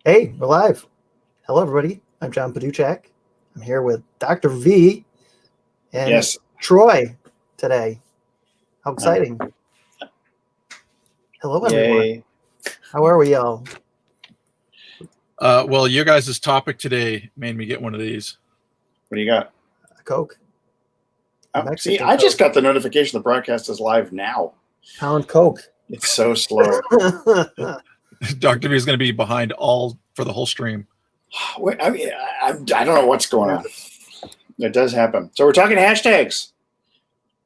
Hey, we're live. Hello, everybody. I'm John Paduchak. I'm here with Dr. V and Yes. Troy today. How Um, exciting. Hello, everyone. Yay. How are we all? Well, your guys' topic today made me get one of these. What do you got? A Coke. Oh, see, Mexican I just Coke. got the notification the broadcast is live now. Pound Coke. It's so slow. Dr. V is going to be behind all for the whole stream. Wait, I don't know what's going on. It does happen. So we're talking hashtags.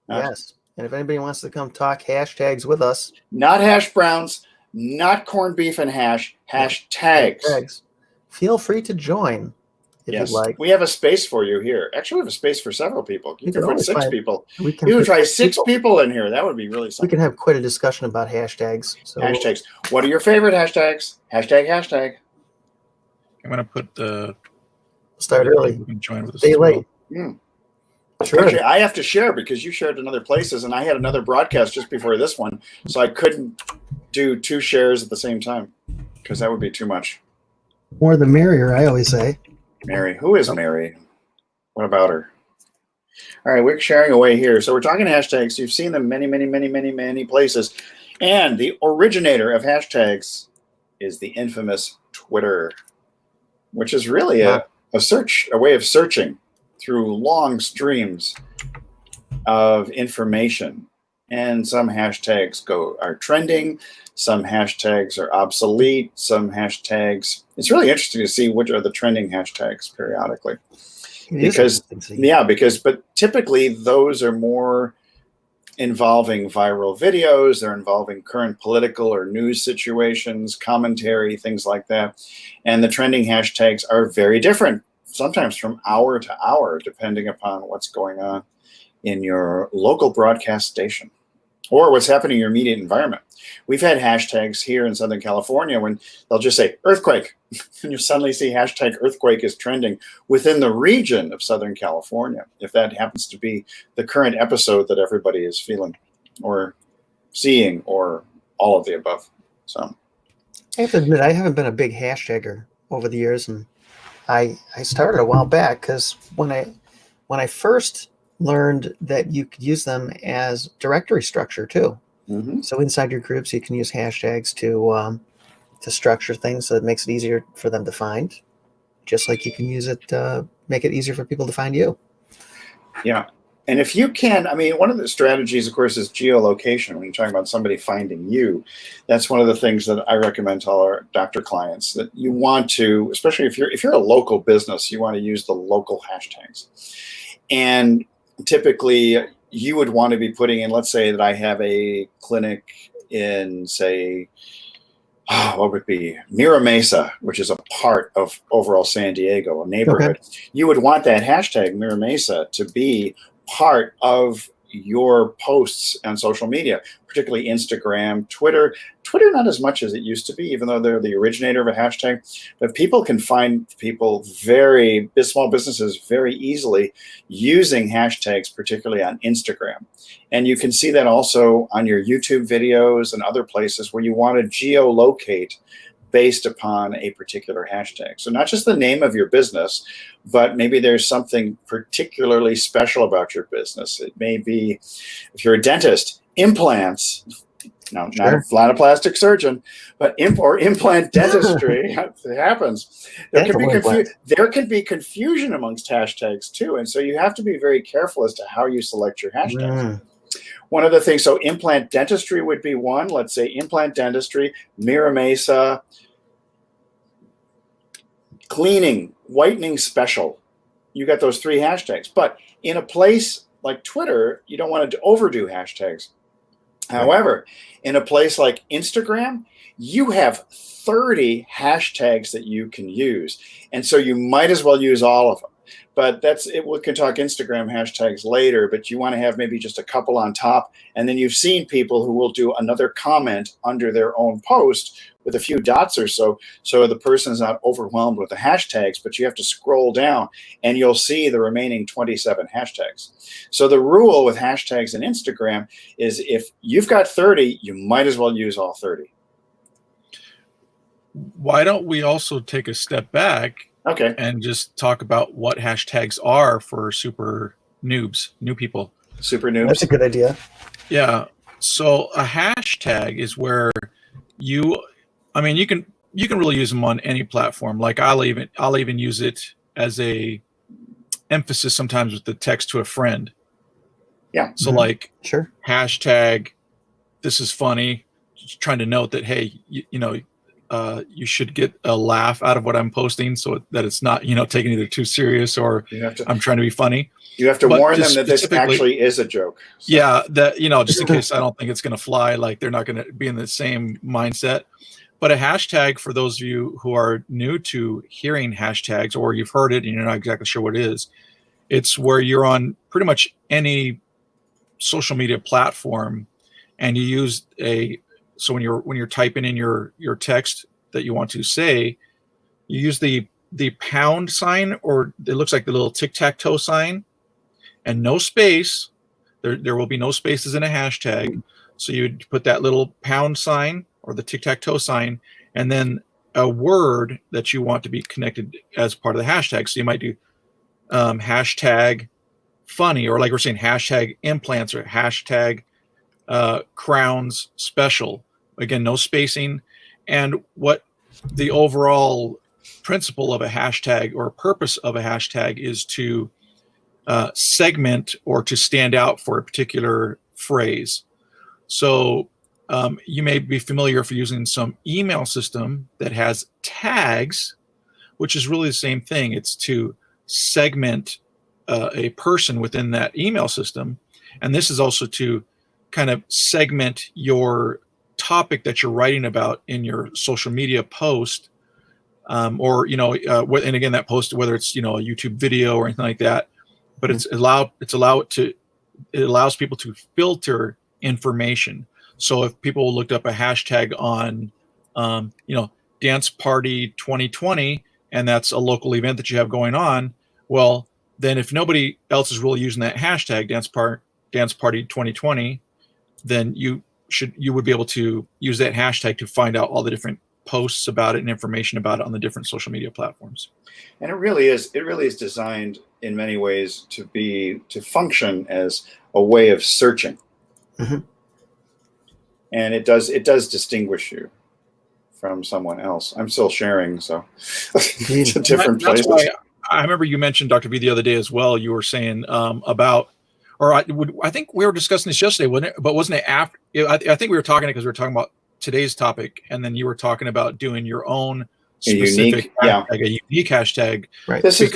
Yes. And if anybody wants to come talk hashtags with us, Not hash browns, not corned beef and hashtags. Feel free to join if Yes, you'd like. we have a space for you here. Actually, we have a space for several people. You can put 6 people. We can You put can try 6 6 people in here. That would be really We something. can have quite a discussion about hashtags. So Hashtags. What are your favorite hashtags? Hashtag. I'm going to put the start early. You can join with us Stay as well. late. Sure. Actually, I have to share because you shared in other places, and I had another broadcast just before this one, so I couldn't do 2 shares at the same time because that would be too much. More the merrier, I always say. Mary. Who is Mary? What about her? All right, we're sharing away here. So we're talking hashtags. You've seen them many places. And the originator of hashtags is the infamous Twitter, which is really a way of searching through long streams of information. And some hashtags are trending, some hashtags are obsolete, some hashtags. It's really interesting to see which are the trending hashtags periodically. But typically those are more involving viral videos, they're involving current political or news situations, commentary, things like that. And the trending hashtags are very different, sometimes from hour to hour, depending upon what's going on in your local broadcast station or what's happening in your immediate environment. We've had hashtags here in Southern California when they'll just say earthquake, and you suddenly see hashtag earthquake is trending within the region of Southern California, if that happens to be the current episode that everybody is feeling or seeing or all of the above. So I have to admit, I haven't been a big hashtagger over the years, and I started a while back because when I first learned that you could use them as directory structure too. Mm-hmm. So inside your groups, you can use hashtags to structure things so it makes it easier for them to find, just like you can use it to make it easier for people to find you. Yeah. And if you can, one of the strategies, of course, is geolocation. When you're talking about somebody finding you, that's one of the things that I recommend to all our doctor clients, that you want to, especially if you're a local business, you want to use the local hashtags. And typically you would want to be putting in, let's say that I have a clinic in, say, what would it be? Mira Mesa, which is a part of overall San Diego, a neighborhood. Okay. You would want that hashtag Mira Mesa to be part of your posts on social media, particularly Instagram, Twitter. Twitter, not as much as it used to be, even though they're the originator of a hashtag. But people can find small businesses very easily using hashtags, particularly on Instagram. And you can see that also on your YouTube videos and other places where you want to geolocate based upon a particular hashtag. So not just the name of your business, but maybe there's something particularly special about your business. It may be, if you're a dentist, implants. No, Sure. Not a plastic surgeon, but implant dentistry. It happens. There can be confusion amongst hashtags too, and so you have to be very careful as to how you select your hashtags. One of the things, so implant dentistry would be one. Let's say implant dentistry, Mira Mesa, cleaning, whitening special. You got those 3 hashtags. But in a place like Twitter, you don't want to overdo hashtags. However, in a place like Instagram, you have 30 hashtags that you can use. And so you might as well use all of them. But we can talk Instagram hashtags later, but you want to have maybe just a couple on top. And then you've seen people who will do another comment under their own post with a few dots or so the person is not overwhelmed with the hashtags, but you have to scroll down and you'll see the remaining 27 hashtags. So the rule with hashtags in Instagram is if you've got 30, you might as well use all 30. why don't we also take a step back Okay. and just talk about what hashtags are for super noobs, new people? Super noobs. That's a good idea. Yeah. So a hashtag is where you, I mean, you can really use them on any platform. Like I'll even use it as a emphasis sometimes with the text to a friend. Yeah. So like Sure. hashtag, this is funny. Just trying to note that, hey, you should get a laugh out of what I'm posting, so that it's not taken either too serious or You have to. I'm trying to be funny. You have to But warn just them that this specifically- actually is a joke. So. Yeah, that just in case I don't think it's going to fly, like they're not going to be in the same mindset. But a hashtag, for those of you who are new to hearing hashtags, or you've heard it and you're not exactly sure what it is, it's where you're on pretty much any social media platform, and you use so when you're typing in your text that you want to say, you use the pound sign, or it looks like the little tic-tac-toe sign, and no space. There will be no spaces in a hashtag. So you put that little pound sign or the tic-tac-toe sign, and then a word that you want to be connected as part of the hashtag. So you might do hashtag funny, or like we're saying, hashtag implants, or hashtag crowns special. Again, no spacing. And what the overall principle of a hashtag, or purpose of a hashtag, is to segment or to stand out for a particular phrase. So you may be familiar if you're using some email system that has tags, which is really the same thing. It's to segment a person within that email system. And this is also to kind of segment your topic that you're writing about in your social media post, or and again, that post, whether it's a YouTube video or anything like that. But it allows people to filter information. So if people looked up a hashtag on dance party 2020, and that's a local event that you have going on, well, then if nobody else is really using that hashtag dance party 2020, then you would be able to use that hashtag to find out all the different posts about it and information about it on the different social media platforms. And it really is designed in many ways to function as a way of searching. Mm-hmm. And it does distinguish you from someone else. I'm still sharing, so it's a different place. That's why I remember you mentioned, Dr. V, the other day as well. You were saying about, or I think we were discussing this yesterday, wasn't it? But wasn't it after? I think we were talking because we were talking about today's topic, and then you were talking about doing your own specific hashtag, a unique hashtag. Right. Because it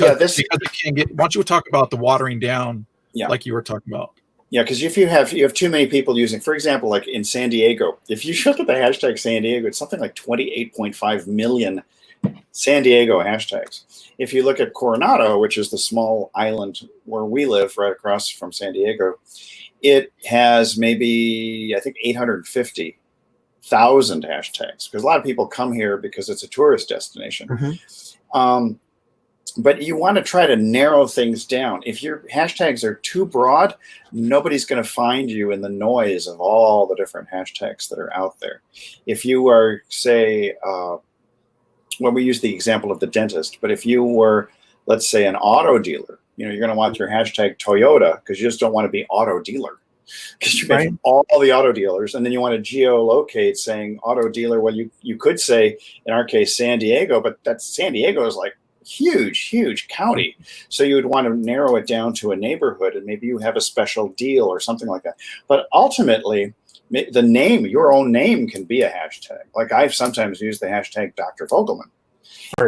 can get. Why don't you talk about the watering down, like you were talking about? Yeah, because if you have too many people using, for example, like in San Diego, if you look at the hashtag San Diego, it's something like 28.5 million San Diego hashtags. If you look at Coronado, which is the small island where we live right across from San Diego, it has maybe, I think, 850,000 hashtags, because a lot of people come here because it's a tourist destination. Mm-hmm. But you want to try to narrow things down. If your hashtags are too broad, nobody's going to find you in the noise of all the different hashtags that are out there. If you are, say, when we use the example of the dentist, but if you were, let's say, an auto dealer, you're going to want your hashtag Toyota, because you just don't want to be auto dealer, because you make all the auto dealers, and then you want to geolocate saying auto dealer. Well, you could say, in our case, San Diego, but San Diego is like huge county, so you would want to narrow it down to a neighborhood, and maybe you have a special deal or something like that. But ultimately, the name, your own name, can be a hashtag. Like I've sometimes used the hashtag Dr. Vogelman,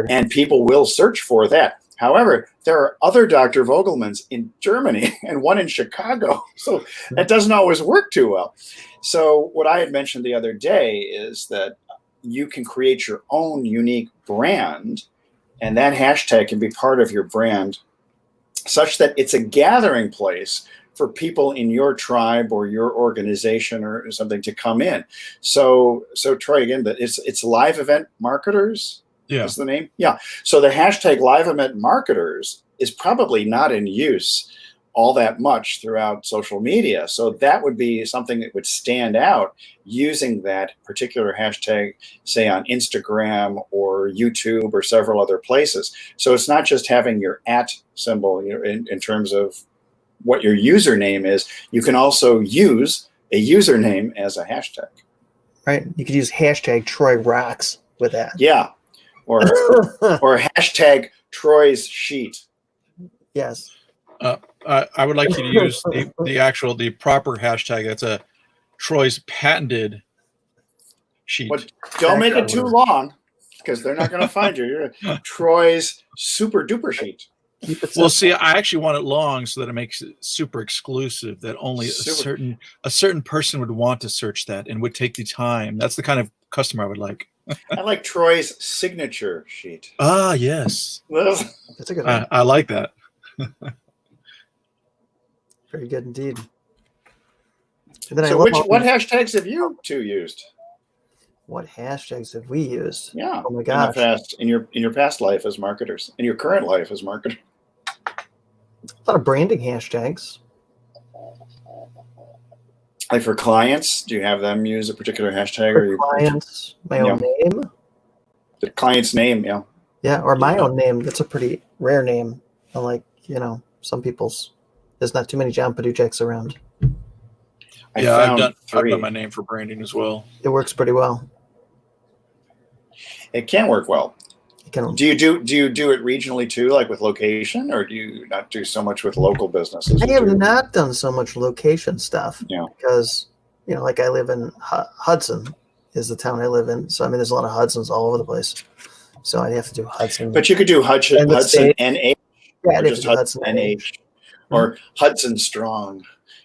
and people will search for that. However, there are other Dr. Vogelmans in Germany and one in Chicago, so that doesn't always work too well. So what I had mentioned the other day is that you can create your own unique brand, and that hashtag can be part of your brand, such that it's a gathering place for people in your tribe or your organization or something to come in. So Troy, again, that it's Live Event Marketers. Yeah. Is the name? Yeah. So the hashtag Live Event Marketers is probably not in use all that much throughout social media. So that would be something that would stand out using that particular hashtag, say on Instagram or YouTube or several other places. So it's not just having your @ symbol, in terms of what your username is. You can also use a username as a hashtag. Right. You could use hashtag Troy Rocks with that. Yeah. Or hashtag Troy's sheet. Yes. I would like you to use the proper hashtag. That's a Troy's patented sheet. But don't make it too long, because they're not going to find you. You're Troy's super duper sheet. Well, see, I actually want it long so that it makes it super exclusive, that only a certain person would want to search that and would take the time. That's the kind of customer I would like. I like Troy's signature sheet. Ah, yes. That's a good one. I like that. Very good indeed. And then So what hashtags have you two used? What hashtags have we used? Yeah. Oh my gosh. In your past life as marketers, in your current life as marketers. A lot of branding hashtags. Like for clients, do you have them use a particular hashtag? For clients, my own name. The client's name, yeah. Yeah, or my own name. That's a pretty rare name. Unlike, some people's. There's not too many John Paduchaks around. I've done my name for branding as well. It works pretty well. It can work well. Do you do it regionally too, like with location, or do you not do so much with local businesses? I have not done so much location stuff. Yeah. Because, like I live in Hudson is the town I live in. So, there's a lot of Hudsons all over the place. So I have to do Hudson. But you could do Hudson NH. Yeah, or just Hudson NH. Or Hudson Strong.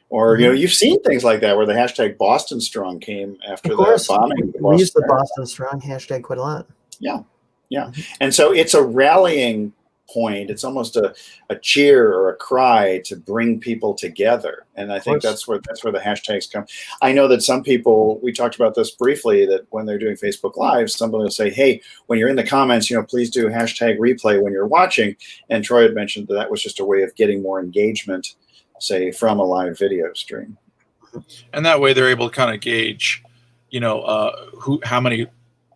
Or, you've seen things like that where the hashtag Boston Strong came after the bombing. We use the Boston Strong hashtag quite a lot. Yeah. Yeah. And so it's a rallying point. It's almost a cheer or a cry to bring people together. And I think that's where the hashtags come. I know that some people, we talked about this briefly, that when they're doing Facebook Live, somebody will say, hey, when you're in the comments, please do hashtag replay when you're watching. And Troy had mentioned that was just a way of getting more engagement, say, from a live video stream. And that way they're able to kind of gauge, how many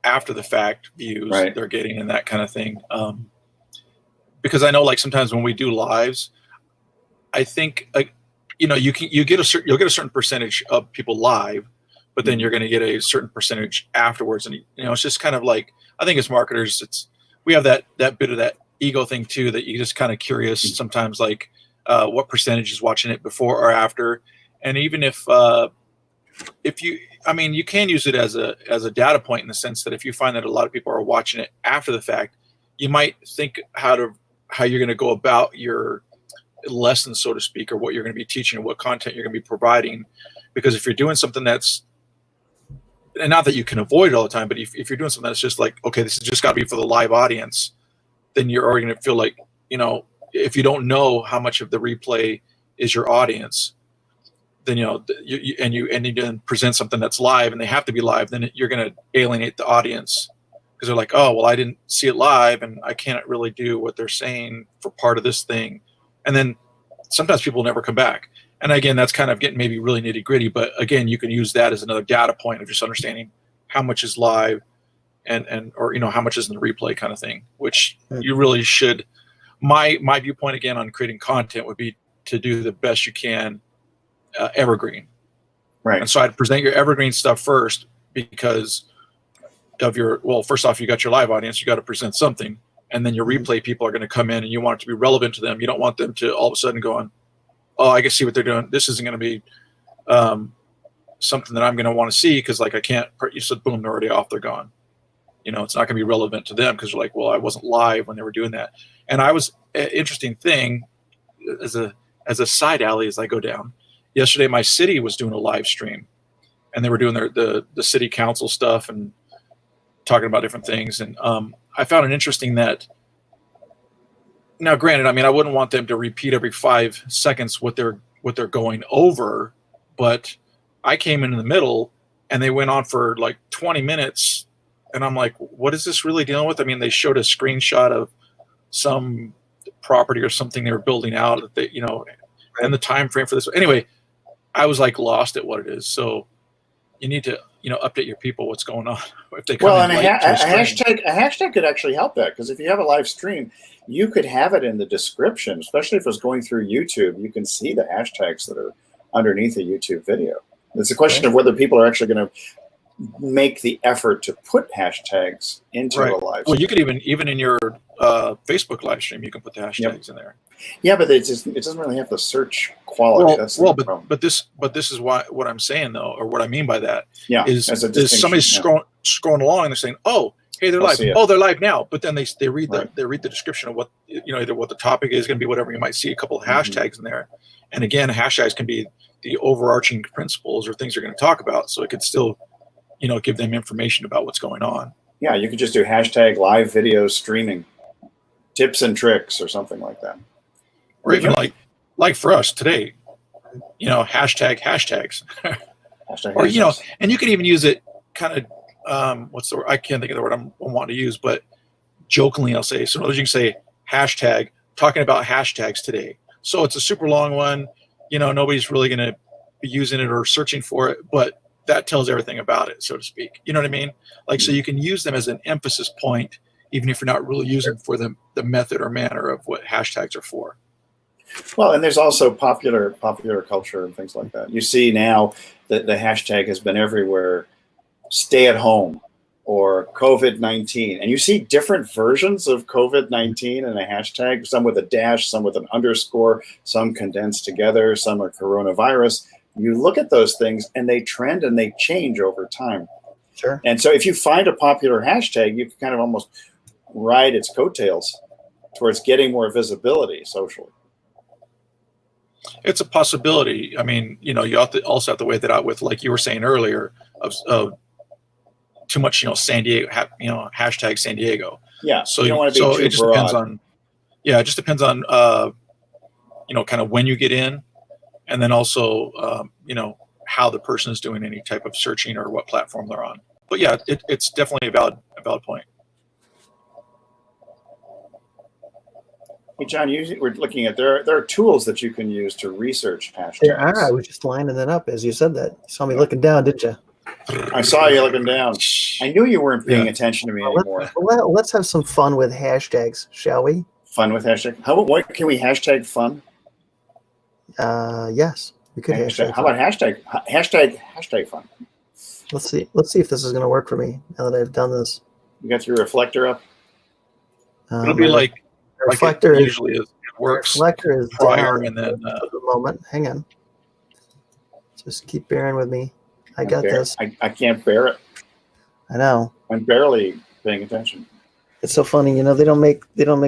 after the fact views they're getting and that kind of thing. Because I know, like, sometimes when we do lives, I think you'll get a certain percentage of people live, but then you're going to get a certain percentage afterwards. And it's just kind of like, I think as marketers, we have that bit of that ego thing too, that you just kind of curious sometimes, like what percentage is watching it before or after. And even if you can use it as a data point, in the sense that if you find that a lot of people are watching it after the fact, you might think how you're going to go about your lesson, so to speak, or what you're going to be teaching and what content you're going to be providing. Because if you're doing something that's, and not that you can avoid it all the time, but if you're doing something that's just like, okay, this has just got to be for the live audience, then you're already going to feel like, if you don't know how much of the replay is your audience, then you then present something that's live and they have to be live, then you're going to alienate the audience, because they're like, oh, well, I didn't see it live and I can't really do what they're saying for part of this thing. And then sometimes people never come back. And again, that's kind of getting maybe really nitty gritty, but again, you can use that as another data point of just understanding how much is live or how much is in the replay kind of thing, which you really should. My viewpoint again on creating content would be to do the best you can evergreen. Right. And so I'd present your evergreen stuff first, because of first off, you got your live audience, you got to present something, and then your replay people are going to come in and you want it to be relevant to them. You don't want them to all of a sudden going, oh, I can see what they're doing. This isn't going to be something that I'm going to want to see, because like I can't, you said, boom, they're already off, they're gone. It's not going to be relevant to them because they're like, well, I wasn't live when they were doing that. And I was, interesting thing, as a side alley as I go down, yesterday my city was doing a live stream, and they were doing the city council stuff and talking about different things. And I found it interesting that, now granted, I wouldn't want them to repeat every 5 seconds what they're going over, but I came in the middle and they went on for like 20 minutes. And I'm like, what is this really dealing with? They showed a screenshot of some property or something they were building out that and the time frame for this. Anyway, I was like lost at what it is. So you need to, update your people what's going on if they come Well, in and late to a stream. hashtag could actually help that, because if you have a live stream, you could have it in the description, especially if it's going through YouTube. You can see the hashtags that are underneath a YouTube video. It's a question of whether people are actually going to make the effort to put hashtags into a live stream. Well, you could even in your Facebook live stream, you can put the hashtags in there. Yeah, but it doesn't really have the search quality. But this is what I'm saying though, or what I mean by that is somebody scrolling along and they're saying, "Oh, hey, they're live. Oh, they're live now." But then they read the description of what either what the topic is going to be, whatever. You might see a couple of hashtags in there, and again, hashtags can be the overarching principles or things they're going to talk about, so it could still give them information about what's going on. Yeah, you could just do hashtag live video streaming, tips and tricks, or something like that. Or even like for us today, hashtags. Or and you can even use it kind of what's the word? I can't think of the word I'm wanting to use, but jokingly I'll say. So in other words, you can say hashtag talking about hashtags today. So it's a super long one. Nobody's really going to be using it or searching for it, but that tells everything about it, so to speak. You know what I mean? So you can use them as an emphasis point, even if you're not really using for the method or manner of what hashtags are for. Well, and there's also popular culture and things like that. You see now that the hashtag has been everywhere, stay at home or COVID-19. And you see different versions of COVID-19 in a hashtag, some with a dash, some with an underscore, some condensed together, some are coronavirus. You look at those things and they trend and they change over time. Sure. And so if you find a popular hashtag, you can kind of almost ride its coattails towards getting more visibility socially. It's a possibility. I mean, you also have to weigh that out with, like you were saying earlier, of too much, San Diego, hashtag San Diego. Yeah. So you don't want to be too broad. It just depends on, kind of when you get in. And then also, how the person is doing any type of searching or what platform they're on. But yeah, it's definitely a valid point. Hey, John, we're looking at there are tools that you can use to research hashtags. There are. I was just lining that up as you said that. You saw me looking down, didn't you? I saw you looking down. I knew you weren't paying attention to me anymore. Let's have some fun with hashtags, shall we? Fun with hashtags? What can we hashtag fun? Yes, we could hashtag. How about hashtag fun? Let's see if this is going to work for me now that I've done this. You got your reflector up? It'll be like reflector it usually is. It works. Reflector is prior down and then at the moment. Hang on. Just keep bearing with me. I got this. I can't bear it. I know. I'm barely paying attention. It's so funny, they don't make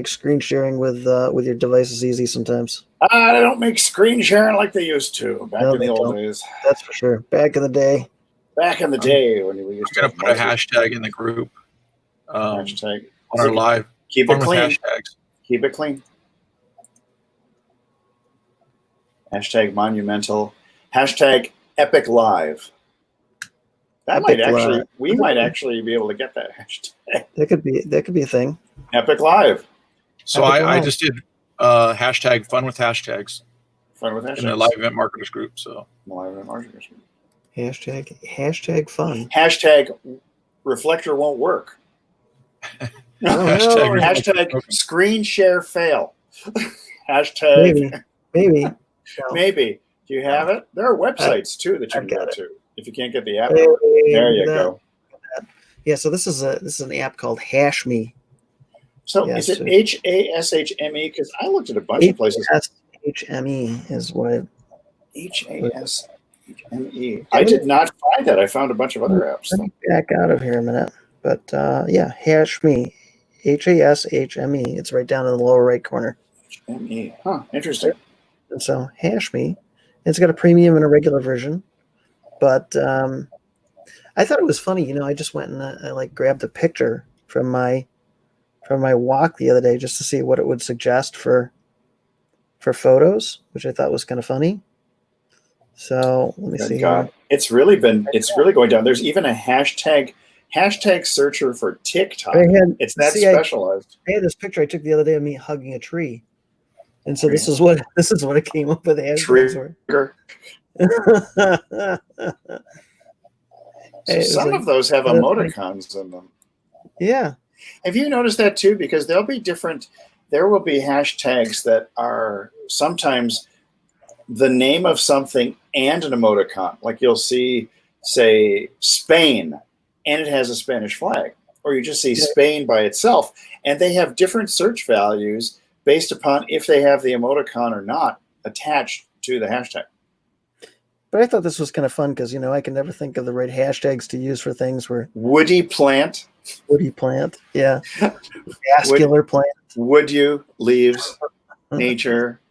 screen sharing with your devices easy sometimes. They don't make screen sharing like they used to back in the old days. That's for sure. Back in the day. When we used to. I'm gonna put a hashtag in the group. Hashtag on our live. Keep it clean. Hashtags. Keep it clean. Hashtag monumental. Hashtag epic live. We might actually be able to get that hashtag. That could be a thing. Epic live. So I just did hashtag fun with hashtags. Fun with hashtags. In the live event marketers group. So live event marketers group. Hashtag fun. Hashtag reflector won't work. Hashtag screen share fail. Hashtag maybe. Maybe. Do you have it? There are websites too that you can go to. If you can't get the app, there you go. Yeah, so this is an app called HashMe. So is it HASHME? Because I looked at a bunch of places. HME is what it. HASHME. I did not find that. I found a bunch of other apps. Let me back out of here a minute. But HashMe. HASHME. It's right down in the lower right corner. HME. Huh. Interesting. And so HashMe. It's got a premium and a regular version. But I thought it was funny, I just went and I grabbed a picture from my walk the other day just to see what it would suggest for photos, which I thought was kind of funny. So let me see. God. It's really going down. There's even a hashtag searcher for TikTok. It's that specialized. I had this picture I took the other day of me hugging a tree. And so this is what it came up with. Trigger. So some of those have emoticons in them. Yeah. Have you noticed that too? Because there will be hashtags that are sometimes the name of something and an emoticon. Like you'll see, say, Spain, and it has a Spanish flag. Or you just see Spain by itself. And they have different search values based upon if they have the emoticon or not attached to the hashtag. But I thought this was kind of fun because, I can never think of the right hashtags to use for things where woody plant. Yeah. Vascular plant. Would you, leaves, nature,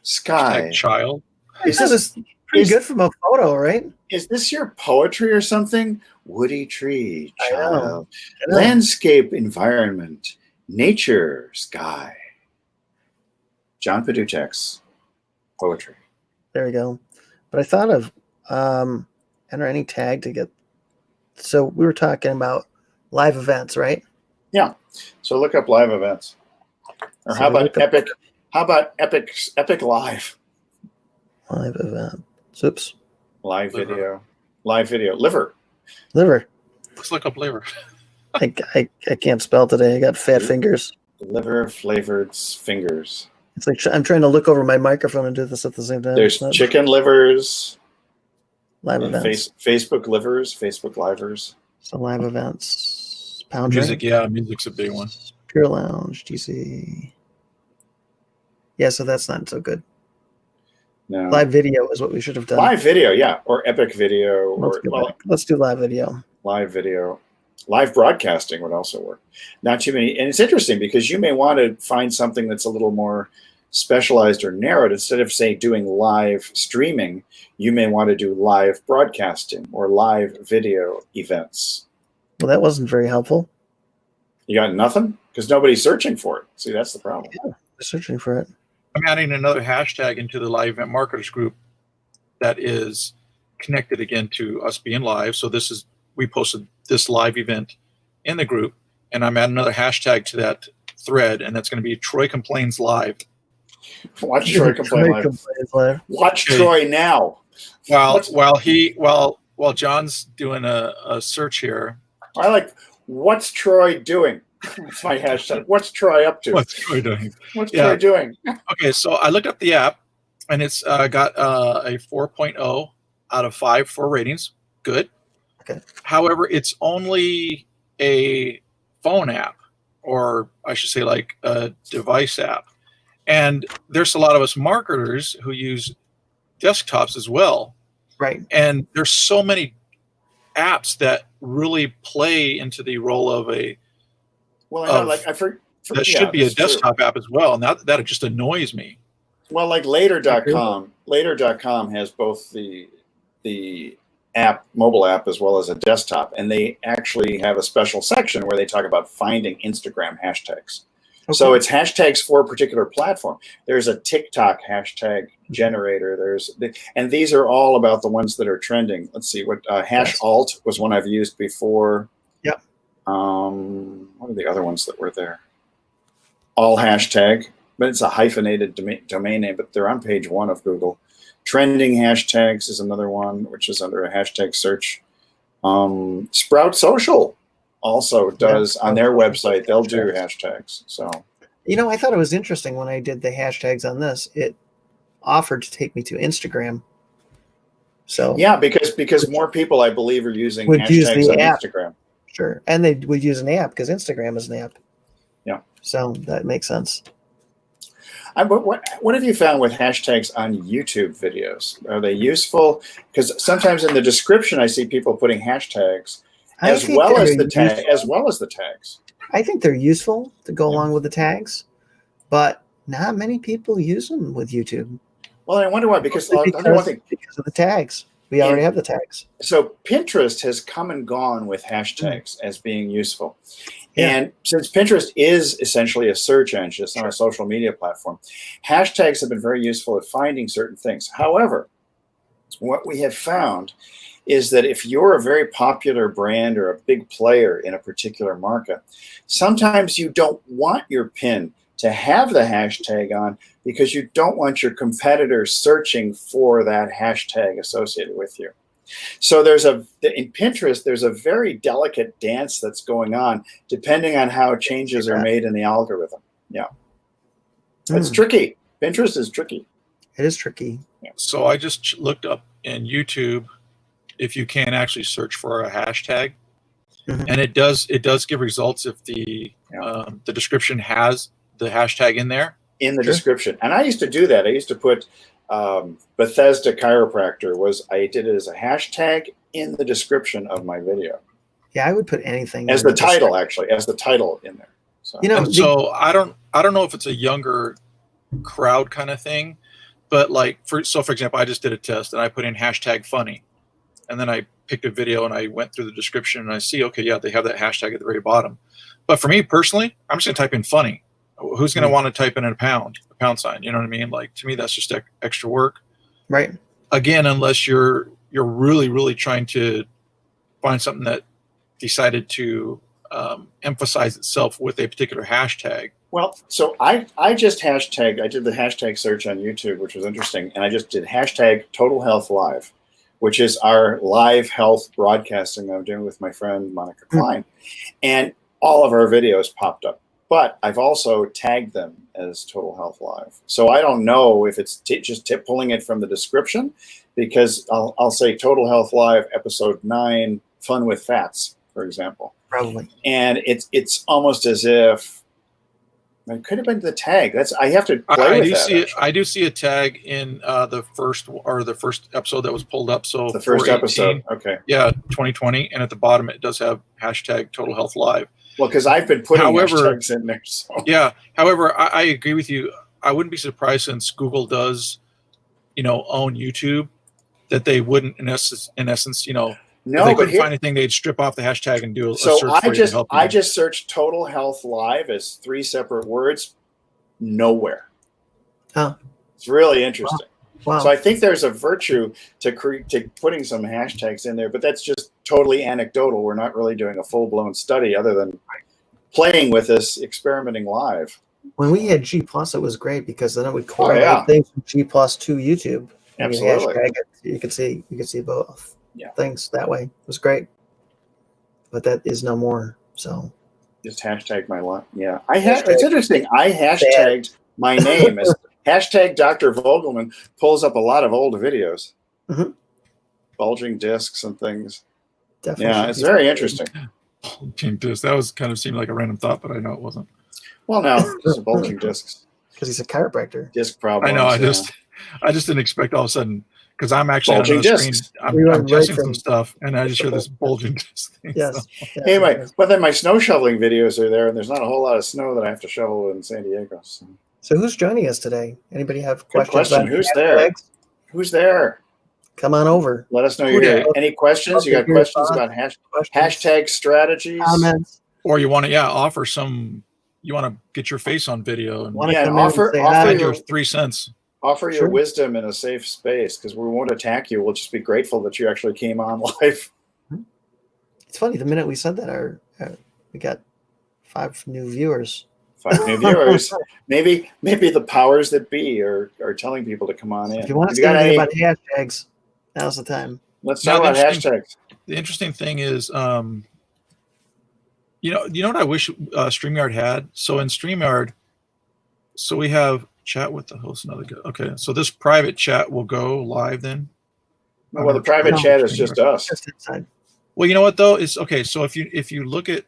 sky. Child. Is this pretty good from a photo, right? Is this your poetry or something? Woody tree, child. I know. Landscape, environment, nature, sky. JohnPaduchak's poetry. There we go. But I thought of enter any tag to get. So we were talking about live events, right? Yeah. So look up live events. Or how about epic? How about epic live? Live event. Oops. Live video. Live video. Liver. Let's look up liver. I can't spell today. I got fat fingers. Liver flavored fingers. It's like I'm trying to look over my microphone and do this at the same time. There's chicken livers. Live events. Facebook livers. Facebook livers. So live events. Pound Music, drink. music's a big one. Pure Lounge, DC. Yeah, so that's not so good. No. Live video is what we should have done. Live video, yeah, or epic video, Let's do live video. Live video. Live broadcasting would also work. Not too many, and it's interesting because you may want to find something that's a little more specialized or narrowed. Instead of, say, doing live streaming, you may want to do live broadcasting or live video events. Well, that wasn't very helpful. You got nothing? Because nobody's searching for it. See, that's the problem. Yeah, we're searching for it. I'm adding another hashtag into the live event marketers group that is connected again to us being live. So we posted this live event in the group, and I'm adding another hashtag to that thread, and that's going to be Troy Complains Live. Watch Troy complain live. Watch Troy now. While John's doing a search here. I like, what's Troy doing? That's my hashtag. What's Troy up to? What's Troy doing? What's Troy doing? Okay, so I looked up the app, and it's got a 4.0 out of 5 for ratings. Good. Okay. However, it's only a phone app, or I should say like a device app. And there's a lot of us marketers who use desktops as well. Right. And there's so many apps that really play into the role of a that should be a desktop app as well, and that just annoys me. Well, like later.com has both the app, mobile app, as well as a desktop, and they actually have a special section where they talk about finding Instagram hashtags. Okay. So it's hashtags for a particular platform. There's a TikTok hashtag generator. And these are all about the ones that are trending. Let's see what alt was one I've used before. Yep. What are the other ones that were there? All hashtag, but it's a hyphenated domain name, but they're on page 1 of Google. Trending hashtags is another one, which is under a hashtag search. Sprout Social also does on their website. They'll do hashtags. So, I thought it was interesting when I did the hashtags on this. It offered to take me to Instagram. So yeah, because more people, I believe, are using hashtags on Instagram. Sure, and they would use an app because Instagram is an app. Yeah, so that makes sense. What have you found with hashtags on YouTube videos? Are they useful? Because sometimes in the description, I see people putting hashtags as well as the tags. I think they're useful to go along with the tags, but not many people use them with YouTube. Well, I wonder why. Because of the tags. We already have the tags. So Pinterest has come and gone with hashtags as being useful. Yeah. And since Pinterest is essentially a search engine, it's not a social media platform, hashtags have been very useful at finding certain things. However, what we have found is that if you're a very popular brand or a big player in a particular market, sometimes you don't want your pin to have the hashtag on because you don't want your competitors searching for that hashtag associated with you. So in Pinterest, there's a very delicate dance that's going on depending on how changes are made in the algorithm. Yeah. It's tricky. Pinterest is tricky. It is tricky. Yeah. So I just looked up in YouTube if you can actually search for a hashtag, and it does give results if the description has the hashtag in there. In the description. And I used to do that. I used to put Bethesda chiropractor I did it as a hashtag in the description of my video. Yeah, I would put anything as the title, actually, as the title in there. So, so I don't know if it's a younger crowd kind of thing, but like for example, I just did a test and I put in hashtag funny, and then I picked a video and I went through the description and I see, okay, yeah, they have that hashtag at the very bottom. But for me personally, I'm just gonna type in funny. Who's going to want to type in a pound sign? You know what I mean? Like, to me, that's just extra work. Right. Again, unless you're really, really trying to find something that decided to emphasize itself with a particular hashtag. Well, so I did the hashtag search on YouTube, which was interesting. And I just did hashtag Total Health Live, which is our live health broadcasting I'm doing with my friend, Monica Klein. And all of our videos popped up. But I've also tagged them as Total Health Live. So I don't know if it's just pulling it from the description, because I'll say Total Health Live episode 9, Fun with Fats, for example. Probably. And it's almost as if it could have been the tag. I have to play with that. I do see a tag in the first episode that was pulled up. So the first episode, okay. Yeah, 2020. And at the bottom, it does have hashtag Total Health Live. Well, because I've been putting hashtags in there. So. Yeah. However, I agree with you. I wouldn't be surprised, since Google does, own YouTube, that they wouldn't, in essence, no, if they couldn't find anything, they'd strip off the hashtag and do a search for you to help you. I just searched Total Health Live as 3 separate words. Nowhere. Huh. It's really interesting. Wow. So I think there's a virtue to putting some hashtags in there, but that's just totally anecdotal. We're not really doing a full-blown study other than playing with this, experimenting live. When we had G+, it was great because then it would correlate things from G+ to YouTube. Absolutely. You could see both things that way. It was great. But that is no more. So just hashtag my life. Yeah. It's interesting. I hashtagged my name as hashtag Dr. Vogelman pulls up a lot of old videos. Bulging discs and things. Definitely. Yeah, it's very interesting. Bulging discs. That was kind of seemed like a random thought, but I know it wasn't. Well, no, it's bulging discs. Because he's a chiropractor. Disc problems. I know. I just didn't expect all of a sudden, because I'm actually bulging on the discs. Screen. I'm testing some stuff, and I just hear this bulging disc thing. Yes. So. Anyway, but then my snow shoveling videos are there, and there's not a whole lot of snow that I have to shovel in San Diego. So who's joining us today? Anybody have questions? Good question. Who's there? Who's there? Come on over. Let us know you're here. Any questions? You got questions about hashtag strategies? Comments? Or you want to offer some? You want to get your face on video and offer your 3 cents. Offer your wisdom in a safe space, because we won't attack you. We'll just be grateful that you actually came on live. It's funny. The minute we said that, we got 5 new viewers. 5 new viewers. Maybe the powers that be are telling people to come on in. If you want to say anything about hashtags, now's the time. Let's talk about hashtags. The interesting thing is, you know what I wish StreamYard had? So in StreamYard, we have chat with the host. Okay, so this private chat will go live then. Well, the private chat is just us. Just inside. Well, you know what though? It's okay. So if you look at,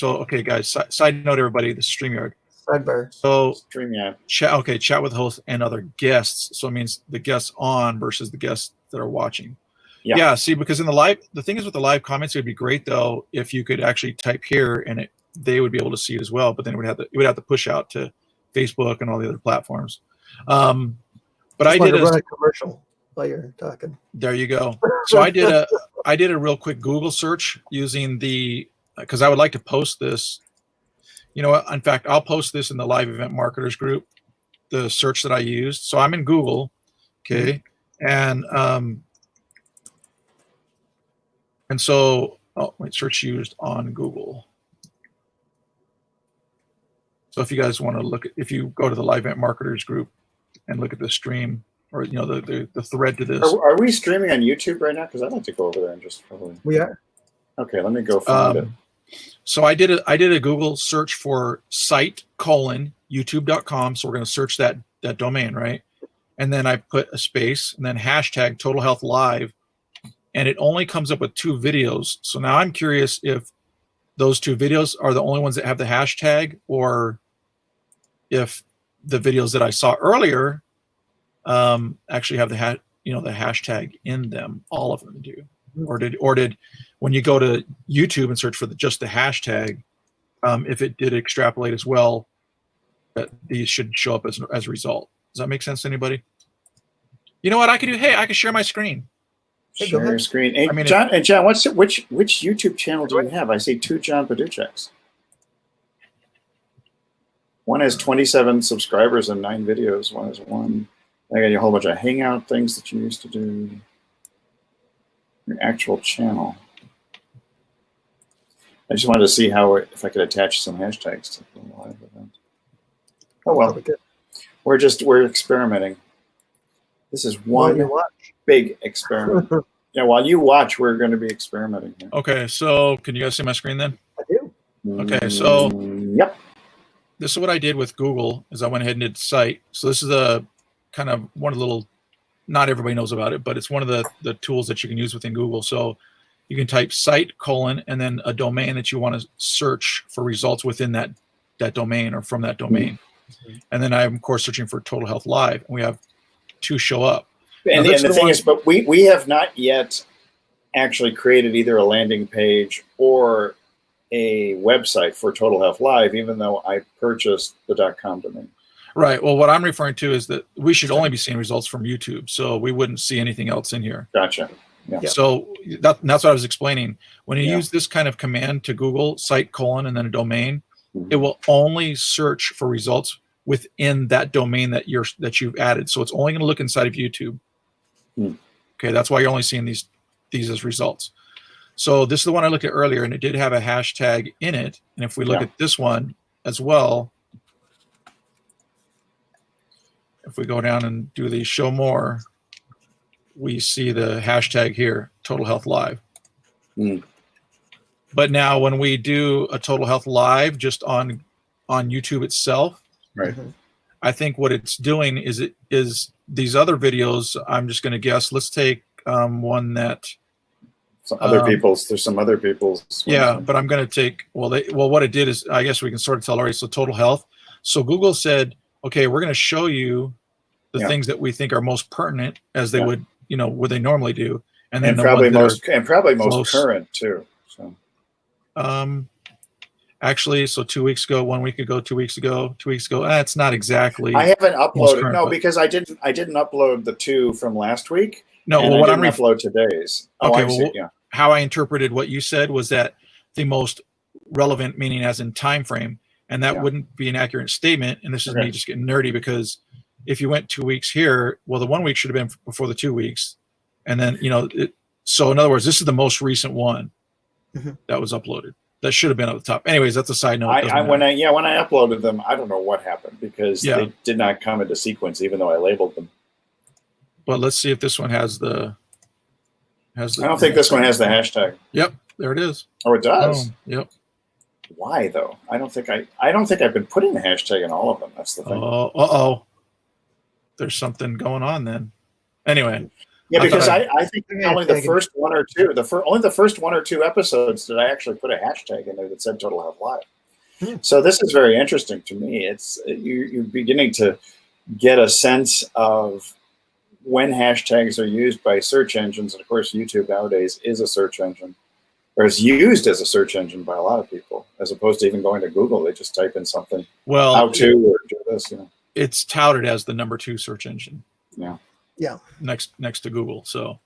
okay, guys. Side note, everybody, the StreamYard. Sidebar. So StreamYard. Chat with hosts and other guests. So it means the guests on versus the guests that are watching. Yeah. See, because in the thing is with the live comments, it would be great though if you could actually type here and they would be able to see it as well. But then it would have to push out to Facebook and all the other platforms. But I did run a commercial while you're talking. There you go. So I did a real quick Google search using because I would like to post this. You know what? In fact, I'll post this in the Live Event Marketers group, the search that I used. So I'm in Google, okay, and so search used on Google. So if you guys want to look at, if you go to the Live Event Marketers group and look at the stream, or the thread to this. Are we streaming on YouTube right now? Because I'd like to go over there and just probably. We are. Okay, let me go find it. So I did a Google search for site:/youtube.com. So we're going to search that domain, right? And then I put a space and then hashtag Total Health Live, and it only comes up with 2 videos. So now I'm curious if those 2 videos are the only ones that have the hashtag, or if the videos that I saw earlier actually have the hashtag in them. All of them do. Or did when you go to YouTube and search for just the hashtag, if it did extrapolate as well, that these should show up as a result. Does that make sense to anybody? You know what I could do? Hey, I could share my screen. Hey, go Share ahead. screen. Hey, I mean, John, which YouTube channel do you have? I see 2 JohnPaduchaks. One has 27 subscribers and 9 videos. One has 1. I got a whole bunch of Hangout things that you used to do. Your actual channel. I just wanted to see if I could attach some hashtags to the live event. Oh well, we're experimenting. This is one big experiment. Yeah, while you watch, we're going to be experimenting here. Okay, so can you guys see my screen then? I do. Okay, so yep. This is what I did with Google. Is I went ahead and did site. So this is a kind of one of the little. Not everybody knows about it, but it's one of the tools that you can use within Google. So you can type site : and then a domain that you want to search for results within that domain or from that domain. Mm-hmm. And then I'm of course searching for Total Health Live, and we have 2 show up. And the thing is, but we have not yet actually created either a landing page or a website for Total Health Live, even though I purchased the .com domain. Right. Well, what I'm referring to is that we should only be seeing results from YouTube, so we wouldn't see anything else in here. Gotcha. Yeah. So that's what I was explaining. When you use this kind of command to Google, site : and then a domain, it will only search for results within that domain that you've added. So it's only going to look inside of YouTube. Okay, that's why you're only seeing these as results. So this is the one I looked at earlier, and it did have a hashtag in it. And if we look at this one as well. If we go down and do the show more, we see the hashtag here, Total Health Live. But now when we do a Total Health Live just on YouTube itself, right? I think what it's doing is these other videos, I'm just going to guess, let's take one that there's some other people's. Yeah, but I'm going to take, what it did is, I guess we can sort of tell already, so Total Health. So Google said, okay, we're going to show you the things that we think are most pertinent as they would, what they normally do. And then probably most current too. So actually, so 2 weeks ago, 1 week ago, 2 weeks ago, it's not exactly. I haven't uploaded current, because I didn't upload the 2 from last week. No, well, what I'm upload today's. Okay, how I interpreted what you said was that the most relevant, meaning as in time frame, and that wouldn't be an accurate statement. And this is me just getting nerdy, because if you went 2 weeks here, well, the 1 week should have been before the 2 weeks, and then so in other words, this is the most recent one that was uploaded. That should have been at the top. Anyways, that's a side note. When I uploaded them, I don't know what happened, because they did not come into sequence, even though I labeled them. But let's see if this one has the. I don't think this one has the hashtag. Yep, there it is. Oh, it does. Yep. Why though? I don't think I've been putting the hashtag in all of them. That's the thing. There's something going on then. Anyway. Yeah, because I think only the first 1 or 2, only the first 1 or 2 episodes did I actually put a hashtag in there that said Total Health Live. So this is very interesting to me. It's you're beginning to get a sense of when hashtags are used by search engines, and of course YouTube nowadays is a search engine, or is used as a search engine by a lot of people, as opposed to even going to Google. They just type in something, how to, or do this. It's touted as the number 2 search engine. Yeah. Next to Google. So.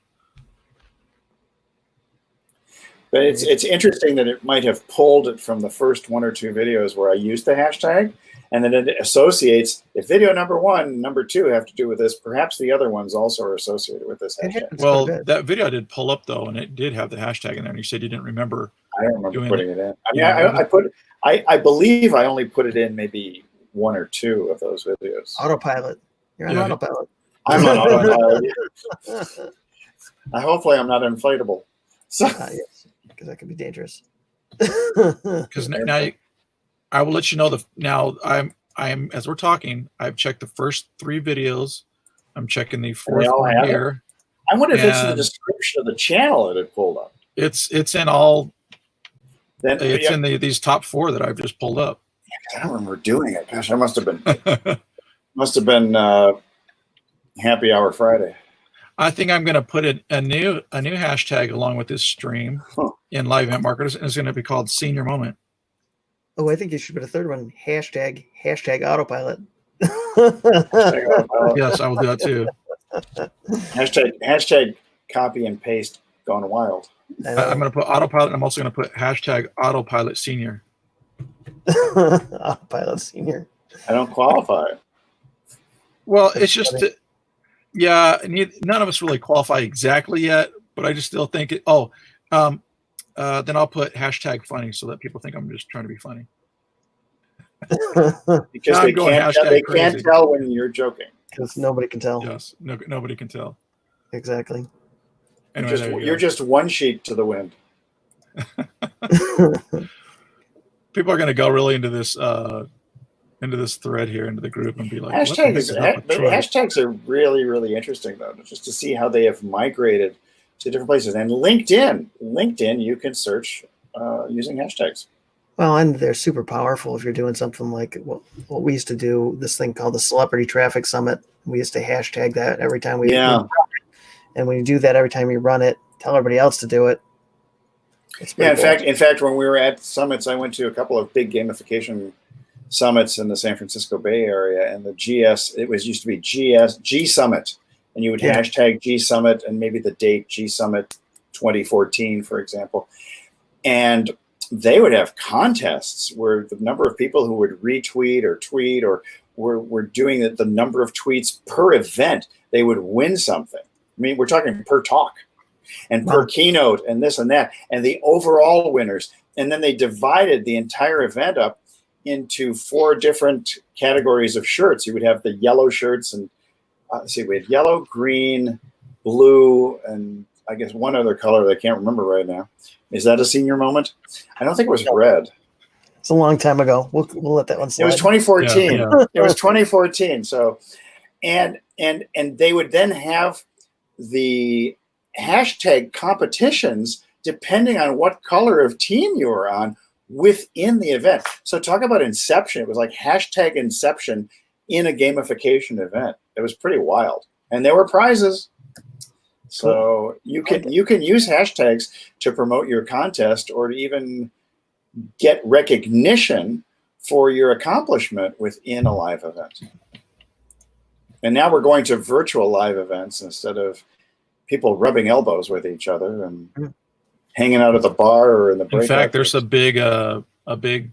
But it's interesting that it might have pulled it from the first 1 or 2 videos where I used the hashtag, and then it associates, if video number 1, number 2 have to do with this, perhaps the other ones also are associated with this hashtag. Well, that video did pull up though, and it did have the hashtag in there, and you said you didn't remember. I don't remember putting it in. I mean, I believe I only put it in maybe 1 or 2 of those videos. Autopilot. You're on autopilot. I'm on autopilot. Hopefully I'm not inflatable. So Yes, because that could be dangerous. Because now I will let you know now I'm as we're talking, I've checked the first 3 videos. I'm checking the 4th one here. I wonder if it's in the description of the channel that it pulled up. It's in all. It's in these top 4 that I've just pulled up. I don't remember doing it. Gosh, I must have been Happy Hour Friday. I think I'm going to put a new hashtag along with this stream in Live Event Marketers, and it's going to be called Senior Moment. Oh, I think you should put a 3rd one. Hashtag autopilot. Yes, I will do that too. Hashtag copy and paste gone wild. I'm going to put autopilot, and I'm also going to put hashtag autopilot senior. Autopilot senior. I don't qualify. Well, it's just, none of us really qualify exactly yet, but I just still think it. Then I'll put hashtag funny so that people think I'm just trying to be funny. Because they can't tell when you're joking. Because nobody can tell. Yes, nobody can tell. Exactly. Anyway, you're just one sheet to the wind. People are going to go really into this thread here, into the group, and be like, hashtags are really, really interesting, though, just to see how they have migrated to different places. And LinkedIn, you can search using hashtags. Well, and they're super powerful if you're doing something like what we used to do, this thing called the Celebrity Traffic Summit. We used to hashtag that every time we run it. And when you do that every time you run it, tell everybody else to do it. In fact, when we were at summits, I went to a couple of big gamification summits in the San Francisco Bay Area, and it used to be G Summit, and you would hashtag G Summit and maybe the date G Summit 2014, for example, and they would have contests where the number of people who would retweet or tweet or were doing the number of tweets per event, they would win something. I mean, we're talking per talk and per keynote and this and that, and the overall winners. And then they divided the entire event up into 4 different categories of shirts. You would have the yellow shirts, and we had yellow, green, blue, and I guess one other color that I can't remember right now. Is that a senior moment? I don't think it was red. It's a long time ago. We'll let that one slide. It was 2014. Yeah. It was 2014. So, and they would then have the hashtag competitions depending on what color of team you were on within the event. So talk about inception. It was like hashtag inception in a gamification event. It was pretty wild. And there were prizes. So you can use hashtags to promote your contest or to even get recognition for your accomplishment within a live event. And now we're going to virtual live events instead of people rubbing elbows with each other and hanging out at the bar or in the breakout. In fact, there's they're a big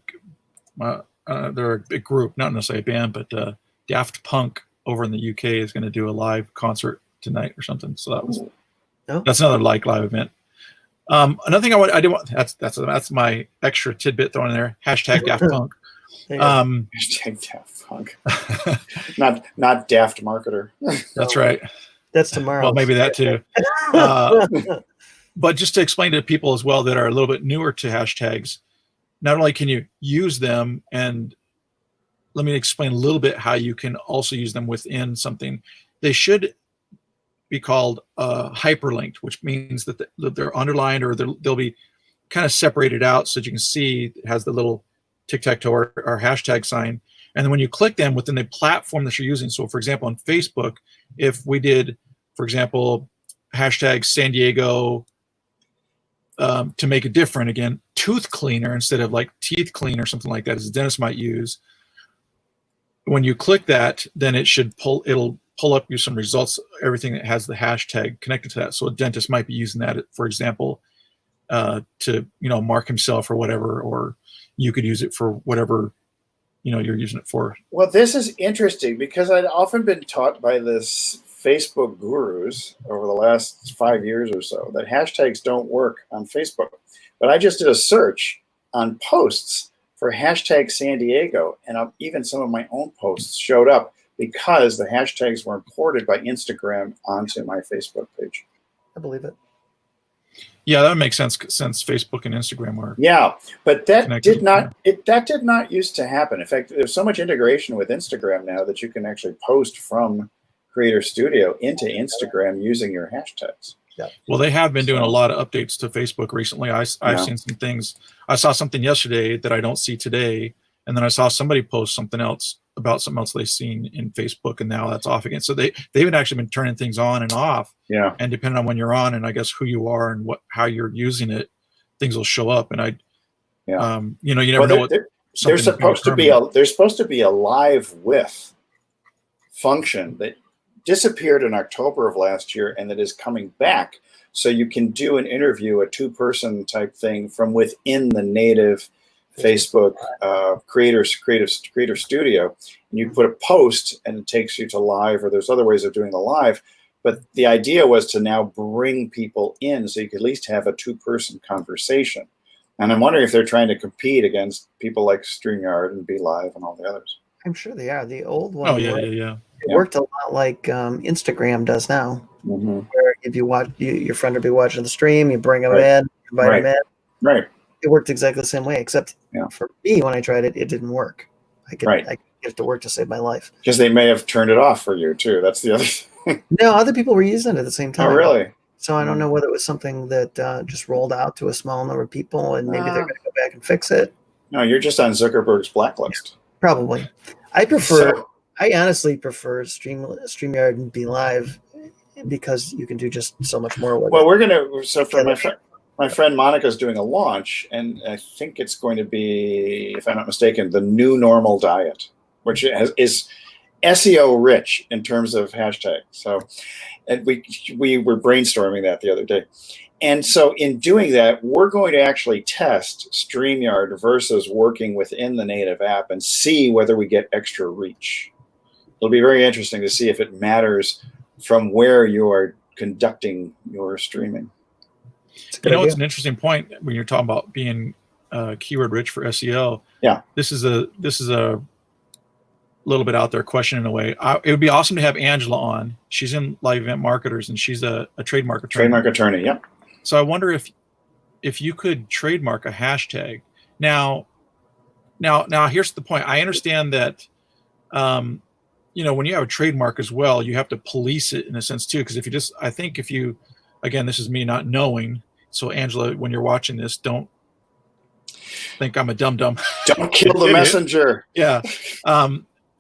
group, not necessarily a band, but Daft Punk over in the UK is going to do a live concert tonight or something. So that's another live event. Another thing that's my extra tidbit thrown in there. Hashtag Daft Punk. Hashtag Daft Punk. not Daft Marketer. That's right. That's tomorrow. Well, maybe that too. But just to explain to people as well that are a little bit newer to hashtags, not only can you use them, and let me explain a little bit how you can also use them within something. They should be called hyperlinked, which means that they're underlined or they'll be kind of separated out so that you can see it has the little tic-tac-toe or hashtag sign. And then when you click them within the platform that you're using, so for example, on Facebook, if we did, for example, hashtag San Diego to make it different, again, tooth cleaner instead of like teeth clean or something like that, as a dentist might use. When you click that, then it'll pull up you some results, everything that has the hashtag connected to that. So a dentist might be using that, for example, to mark himself or whatever, or you could use it for whatever you're using it for. Well, this is interesting because I'd often been taught by this Facebook gurus over the last 5 years or so that hashtags don't work on Facebook. But I just did a search on posts for hashtag San Diego, and even some of my own posts showed up because the hashtags were imported by Instagram onto my Facebook page. I believe it. Yeah, that makes sense since Facebook and Instagram are. Yeah, but that connected. did not used to happen. In fact, there's so much integration with Instagram now that you can actually post from Creator Studio into Instagram using your hashtags. Yeah. Well, they have been doing a lot of updates to Facebook recently. I've seen some things. I saw something yesterday that I don't see today, and then I saw somebody post something else about something else they've seen in Facebook, and now that's off again. So they've actually been turning things on and off. Yeah. And depending on when you're on, and I guess who you are and how you're using it, things will show up. And you never know what. There's supposed to be a live with function that disappeared in October of last year, and that is coming back. So you can do an interview, a 2-person type thing from within the native Facebook Creator Studio, and you put a post, and it takes you to live. Or there's other ways of doing the live, but the idea was to now bring people in, so you could at least have a 2-person conversation. And I'm wondering if they're trying to compete against people like StreamYard and BeLive and all the others. I'm sure they are. The old one. Oh yeah. It worked a lot like Instagram does now. Mm-hmm. Where if you watch, your friend will be watching the stream, you bring them in, invite them in. Right. It worked exactly the same way, except for me, when I tried it, it didn't work. I could get it to work to save my life. Because they may have turned it off for you too. That's the other thing. No, other people were using it at the same time. Oh, really? So I don't know whether it was something that just rolled out to a small number of people, and maybe they're going to go back and fix it. No, you're just on Zuckerberg's blacklist. Probably. I honestly prefer StreamYard and BeLive because you can do just so much more with it. Well, so for my friend Monica's doing a launch, and I think it's going to be, if I'm not mistaken, the new normal diet, which is SEO rich in terms of hashtags. So, and we were brainstorming that the other day. And so in doing that, we're going to actually test StreamYard versus working within the native app and see whether we get extra reach. It'll be very interesting to see if it matters from where you are conducting your streaming. It's an interesting point when you're talking about being keyword rich for SEO. Yeah. This is a little bit out there question in a way. It would be awesome to have Angela on. She's in Live Event Marketers, and she's a trademark attorney. Trademark attorney, yep. So I wonder if you could trademark a hashtag. Now here's the point. I understand that when you have a trademark as well, you have to police it in a sense too. Because if you again, this is me not knowing. So Angela, when you're watching this, don't think I'm a dum-dum. Don't kill the messenger. Yeah.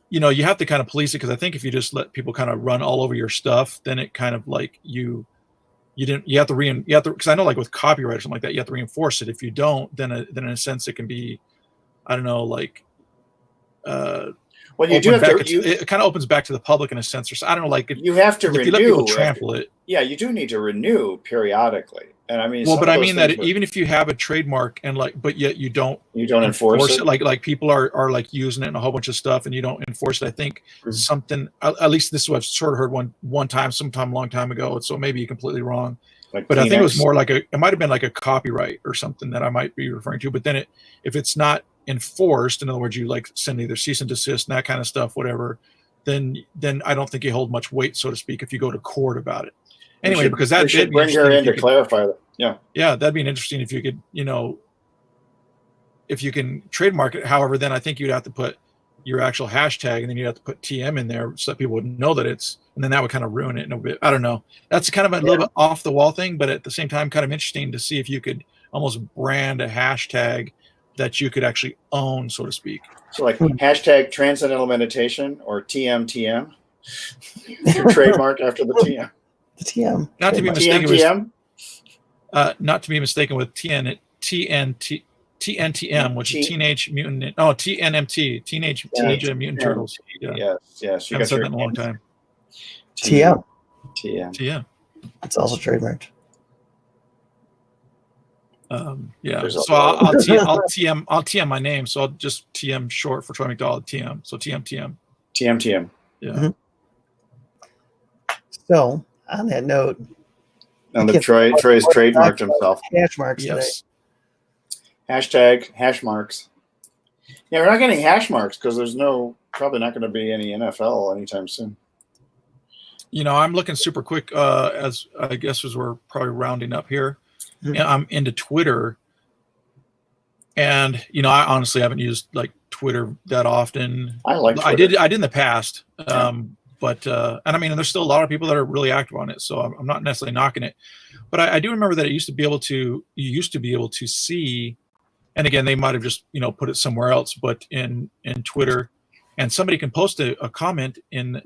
You have to kind of police it, because I think if you just let people kind of run all over your stuff, then it kind of like you have to because I know like with copyright or something like that, you have to reinforce it. If you don't, then in a sense it can be, I don't know, like well, you do have to. It kind of opens back to the public in a sense, or I don't know, like you have to renew. If you let people trample it, yeah, you do need to renew periodically. And I mean, well, but I mean that even if you have a trademark and but yet you don't enforce it, like people are like using it in a whole bunch of stuff, and you don't enforce it. I think something, at least this is what I've sort of heard one time, sometime a long time ago. So maybe you're completely wrong, but I think it was more like it might have been like a copyright or something that I might be referring to. But then if it's not enforced, in other words, you like send either cease and desist and that kind of stuff, whatever, then I don't think you hold much weight, so to speak, if you go to court about it. Anyway, because that should bring her in to clarify that. Yeah, that'd be interesting if you could, if you can trademark it. However, then I think you'd have to put your actual hashtag, and then you'd have to put TM in there so that people would know that and then that would kind of ruin it in a bit. I don't know. That's kind of a little bit off the wall thing, but at the same time, kind of interesting to see if you could almost brand a hashtag that you could actually own, so to speak. So like hashtag transcendental meditation or TMTM, your trademark after the TM. The TM. Not to be mistaken TM? Not to be mistaken with TNTM, which is Teenage Mutant. Oh, TNMT, Teenage Mutant Turtles. Yeah. Yes. I haven't said that in a long time. TM. It's also trademarked. Yeah. So I'll TM my name. So I'll just TM short for Troy McDowell. TM. So TM. TM. Yeah. Mm-hmm. So on that note. And Troy's trademarked himself. Hash marks today. Hashtag hash marks. Yeah, we're not getting hash marks because there's probably not going to be any NFL anytime soon. I'm looking super quick as I guess as we're probably rounding up here. Mhm. And I'm into Twitter, and I honestly haven't used like Twitter that often. I like I Twitter. did in the past, but and I mean, there's still a lot of people that are really active on it, so I'm not necessarily knocking it. But I do remember that you used to be able to see, and again, they might have just put it somewhere else, but in Twitter, and somebody can post a comment in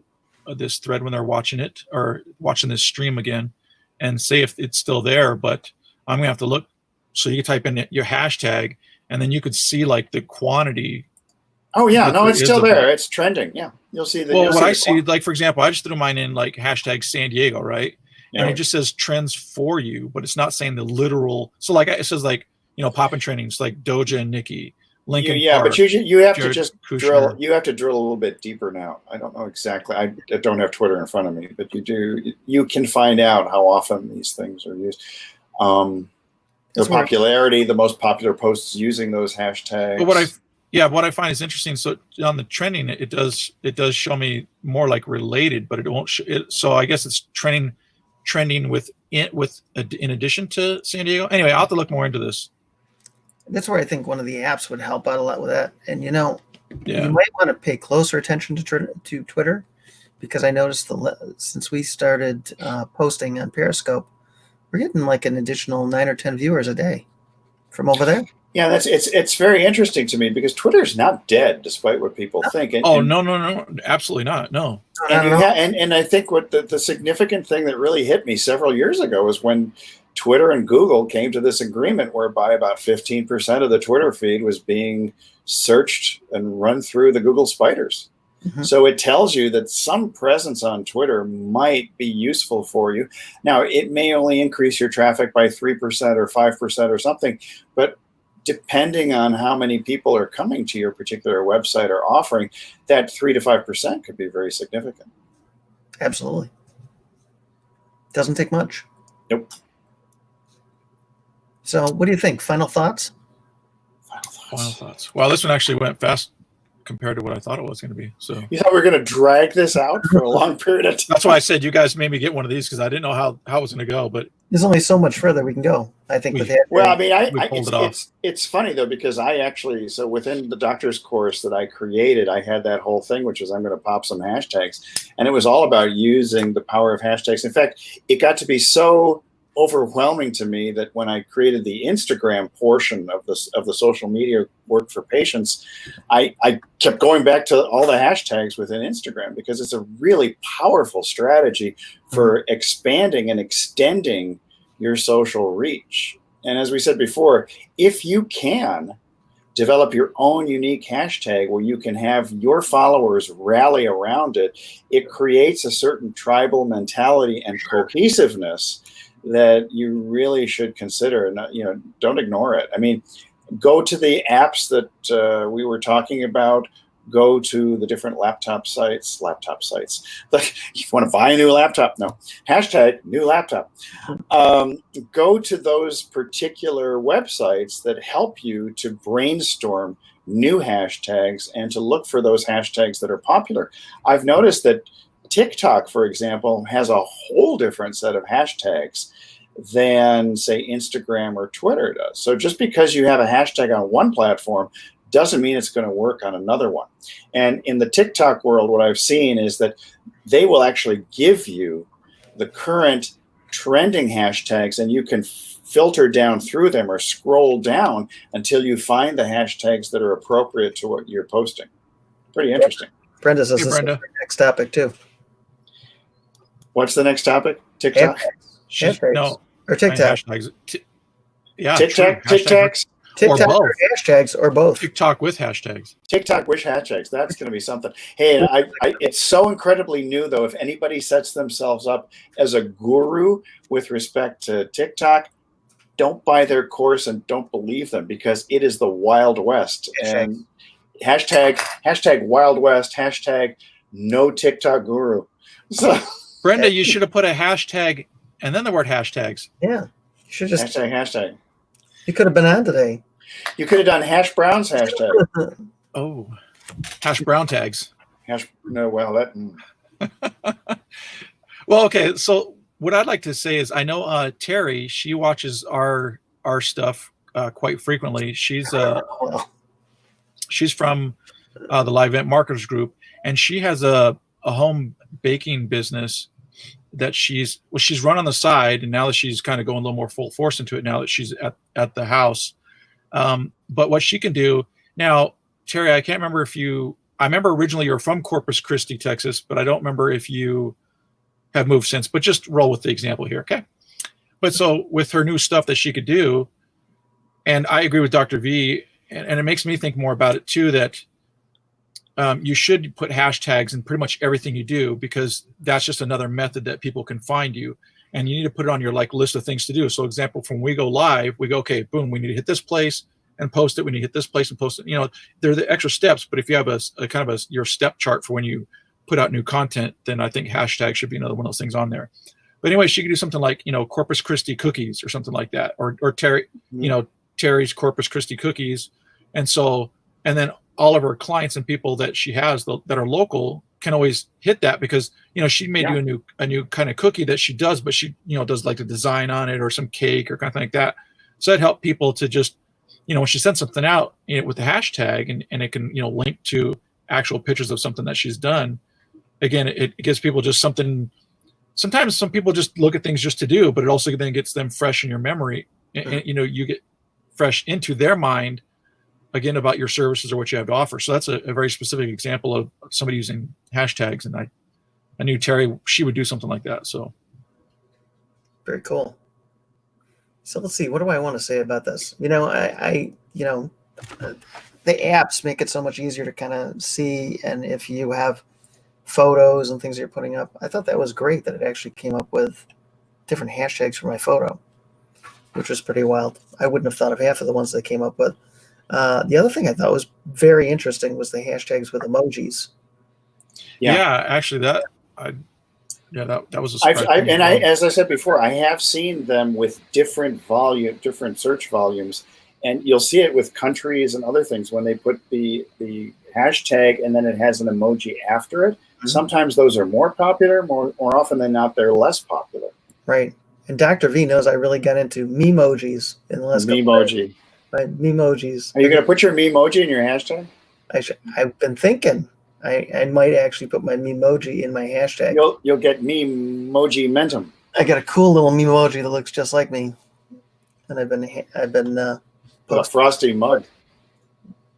this thread when they're watching it or watching this stream again, and say if it's still there. But I'm gonna have to look. So you can type in your hashtag, and then you could see like the quantity. Oh yeah, that no, it's still there. that. It's trending. Yeah, you'll see the. Well, you'll what see I the see, like for example, I just threw mine in like hashtag San Diego, right? Yeah. And it just says trends for you, but it's not saying the literal. So like it says like popping trendings like Doja and Nicki, Lincoln Park. But you have Jared to just Kushner. drill. You have to drill a little bit deeper now. I don't know exactly. I don't have Twitter in front of me, but you can find out how often these things are used. The popularity, the most popular posts using those hashtags. But what I find is interesting. So on the trending, it does show me more like related, but it won't. So I guess it's trending in addition to San Diego. Anyway, I'll have to look more into this. That's where I think one of the apps would help out a lot with that. And you Yeah. might want to pay closer attention to Twitter, because I noticed since we started posting on Periscope, we're getting like an additional 9 or 10 viewers a day from over there. Yeah, it's very interesting to me because Twitter's not dead, despite what people think. No, absolutely not. No. And I think what the significant thing that really hit me several years ago was when Twitter and Google came to this agreement whereby about 15% of the Twitter feed was being searched and run through the Google spiders. Mm-hmm. So it tells you that some presence on Twitter might be useful for you. Now, it may only increase your traffic by 3% or 5% or something, but depending on how many people are coming to your particular website or offering, that 3 to 5% could be very significant. Absolutely. Doesn't take much. Nope. So what do you think? Final thoughts? Final thoughts. Wow, this one actually went fast compared to what I thought it was going to be. So you thought we were going to drag this out for a long period of time? That's why I said you guys made me get one of these, because I didn't know how it was going to go. But there's only so much further we can go, I think. Well, I mean, it's funny though, because I actually, so within the doctor's course that I created, I had that whole thing, which is I'm going to pop some hashtags, and it was all about using the power of hashtags. In fact, it got to be so overwhelming to me that when I created the Instagram portion of the social media work for patients, I kept going back to all the hashtags within Instagram, because it's a really powerful strategy for expanding and extending your social reach. And as we said before, if you can develop your own unique hashtag where you can have your followers rally around it, it creates a certain tribal mentality and cohesiveness that you really should consider, and don't ignore it. I mean, go to the apps that we were talking about. Go to the different laptop sites. Like, if you want to buy a new laptop, no, hashtag new laptop. Go to those particular websites that help you to brainstorm new hashtags and to look for those hashtags that are popular. I've noticed that TikTok, for example, has a whole different set of hashtags than, say, Instagram or Twitter does. So just because you have a hashtag on one platform doesn't mean it's going to work on another one. And in the TikTok world, what I've seen is that they will actually give you the current trending hashtags, and you can filter down through them or scroll down until you find the hashtags that are appropriate to what you're posting. Pretty interesting. Brenda says this is the next topic too. What's the next topic? TikTok? Hashtags. No. Or TikTok. Yeah. TikToks? TikTok or hashtags, or both. TikTok with hashtags. TikTok with hashtags. That's going to be something. Hey, it's so incredibly new, though. If anybody sets themselves up as a guru with respect to TikTok, don't buy their course and don't believe them, because it is the Wild West. And hashtag Wild West, hashtag no TikTok guru. So, Brenda, you should have put a hashtag and then the word hashtags. Yeah. You should just hashtag. You could have been on today. You could have done hash browns hashtag. Oh, hash brown tags. Well, okay. So what I'd like to say is, I know Terry. She watches our stuff quite frequently. She's from the Live Event Marketers Group, and she has a home baking business that she's run on the side, and now that she's kind of going a little more full force into it now that she's at the house. But what she can do now, Terry, I can't remember I remember originally you're from Corpus Christi, Texas, but I don't remember if you have moved since, but just roll with the example here. Okay. But so with her new stuff that she could do, and I agree with Dr. V, and it makes me think more about it too, that you should put hashtags in pretty much everything you do, because that's just another method that people can find you. And you need to put it on your list of things to do. So example, from we go live, we go, okay, boom, we need to hit this place and post it. We need to hit this place and post it. They're the extra steps, but if you have a kind of your step chart for when you put out new content, then I think hashtag should be another one of those things on there. But anyway, she could do something like, Corpus Christi cookies or something like that, or Terry, Terry's Corpus Christi cookies. And then all of her clients and people that she has that are local can always hit that, because, she may do a new kind of cookie that she does, but she, does like the design on it or some cake or kind of thing like that. So that help people to just, when she sends something out with the hashtag and it can, link to actual pictures of something that she's done. Again, it gives people just something. Sometimes some people just look at things just to do, but it also then gets them fresh in your memory. And, you get fresh into their mind again about your services or what you have to offer. So that's a very specific example of somebody using hashtags. And I knew Terry, she would do something like that. So very cool. So let's see, what do I want to say about this? The apps make it so much easier to kind of see. And if you have photos and things you're putting up, I thought that was great that it actually came up with different hashtags for my photo, which was pretty wild. I wouldn't have thought of half of the ones they came up with. The other thing I thought was very interesting was the hashtags with emojis. Yeah, actually that was a surprise. As I said before, I have seen them with different search volumes, and you'll see it with countries and other things when they put the hashtag and then it has an emoji after it. Mm-hmm. Sometimes those are more popular, more often than not, they're less popular. Right. And Dr. V knows I really got into memojis in the last Memoji. Right, memojis. Are you going to put your memoji in your hashtag? I've been thinking I might actually put my memoji in my hashtag. You'll get memoji mentum. I got a cool little memoji that looks just like me, and I've been a frosty mug.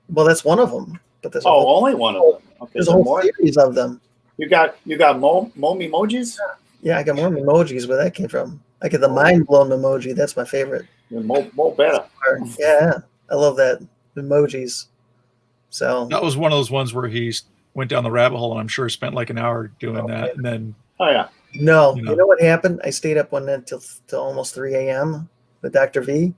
Well, that's one of them. But there's only one of them. Okay, there's a whole series of them. You got mo emojis? Yeah, I got more emojis. Where that came from? I get the mind blown emoji. That's my favorite. Mo better. Yeah, I love that emojis. So that was one of those ones where he went down the rabbit hole, and I'm sure spent like an hour doing that, and then. Oh yeah. No, you know what happened? I stayed up one night till almost 3 a.m. with Dr. V,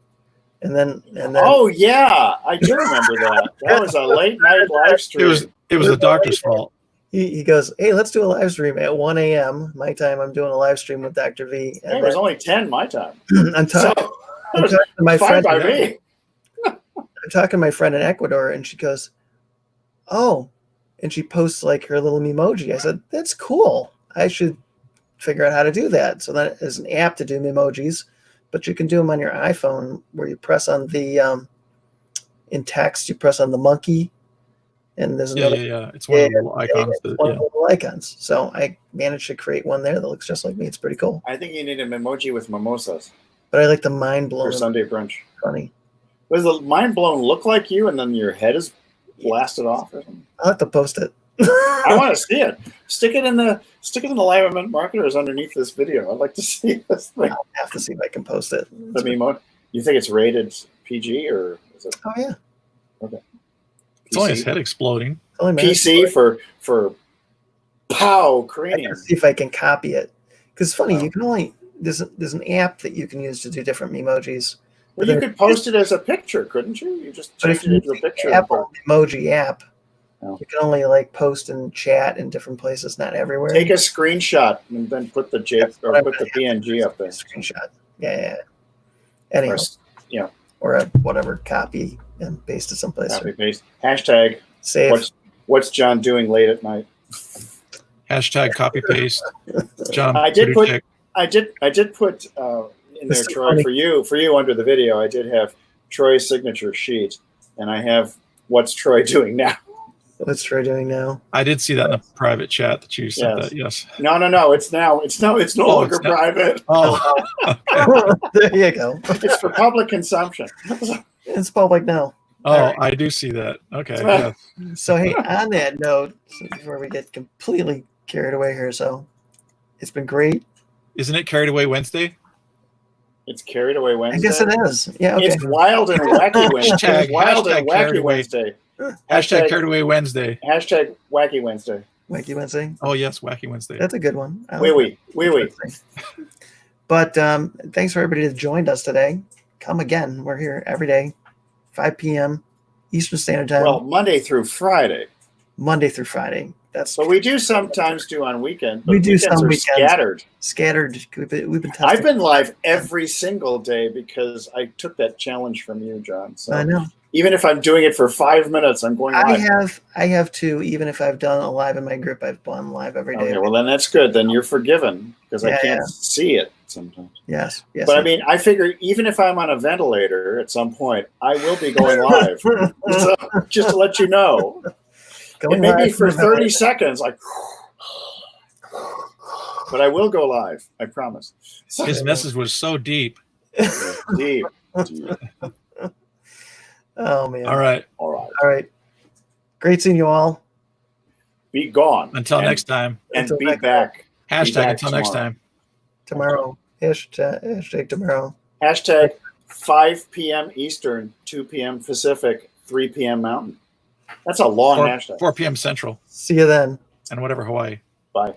and then. Oh yeah, I do remember that. That was a late night live stream. It was the doctor's fault. He goes, hey, let's do a live stream at 1 a.m. my time. I'm doing a live stream with Dr. V. And it was only 10 my time. I'm talking to my friend. By me. I'm talking to my friend in Ecuador, and she goes, oh, and she posts like her little memoji. I said, that's cool. I should figure out how to do that. So that is an app to do memojis, but you can do them on your iPhone where you press on the in text, you press on the monkey. And there's another. Yeah. It's one of the little icons. One of the little icons. So I managed to create one there that looks just like me. It's pretty cool. I think you need a memoji with mimosas. But I like the mind blown. For Sunday brunch. Funny. Does the mind blown look like you, and then your head is blasted off or something? I'll have to post it. I want to see it. Stick it in the Live Event Marketers underneath this video. I'd like to see this thing. I'll have to see if I can post it. The memo. You think it's rated PG or is it? Oh yeah. Okay. It's only his head exploding. PC for pow cranium. See if I can copy it. Because it's funny, you can only there's an app that you can use to do different emojis. Well, you could post it as a picture, couldn't you? You just change it into a picture. Apple emoji app. You can only post and chat in different places, not everywhere. Take a screenshot and then put the PNG up there. Screenshot. Yeah. Anyway. or a whatever, copy and paste it someplace. Copy paste. Hashtag. Save. What's John doing late at night? Hashtag copy paste. John. I did Paduchak. I did put in there, That's so Troy, funny. for you under the video. I did have Troy's signature sheet, and I have what's Troy doing now. What's Troy doing now? I did see that in a private chat that you sent Yes. that. Yes. No. It's no longer it's not. private. Oh, There you go. It's for public consumption. It's public now. oh, I do see that. Okay. Yeah. So hey, on that note, before we get completely carried away here, so it's been great. Isn't it Carried Away Wednesday? It's Carried Away Wednesday. I guess it is. Yeah. Okay. It's Wild and Wacky Wednesday. Hashtag- Wild hashtag and Carried Wacky Away. Wednesday. Hashtag Carried Away Wednesday. Hashtag Wacky Wednesday. Wacky Wednesday. Oh yes, Wacky Wednesday. That's a good one. I Wee like wee. that. But thanks for everybody that joined us today. Come again. We're here every day, 5 p.m. Eastern Standard Time, Well, Monday through Friday. Monday through Friday. That's But we do sometimes do on weekend. But We do weekends some are weekends. scattered. scattered. We've been testing. I've been live every single day because I took that challenge from you, John. So I know. even if I'm doing it for 5 minutes, I'm going live. I have too. Even if I've done a live in my group, I've gone live every day. Okay, well then that's good. Then you're forgiven because I Yeah, can't see it sometimes. Yes. But I mean, I figure even if I'm on a ventilator at some point, I will be going live. So, just to let you know, it may be for 30 seconds, like, but I will go live. I promise. So, His message was so deep. deep. Oh man. All right. All right. All right. Great seeing you all. Be gone. Until And- next time. And Until be next back. Hashtag back until next tomorrow. time. Tomorrow. Hashtag tomorrow. Hashtag 5 p.m. Eastern, 2 p.m. Pacific, 3 p.m. Mountain. That's a long hashtag. 4 p.m. Central See you then. and whatever Hawaii. Bye.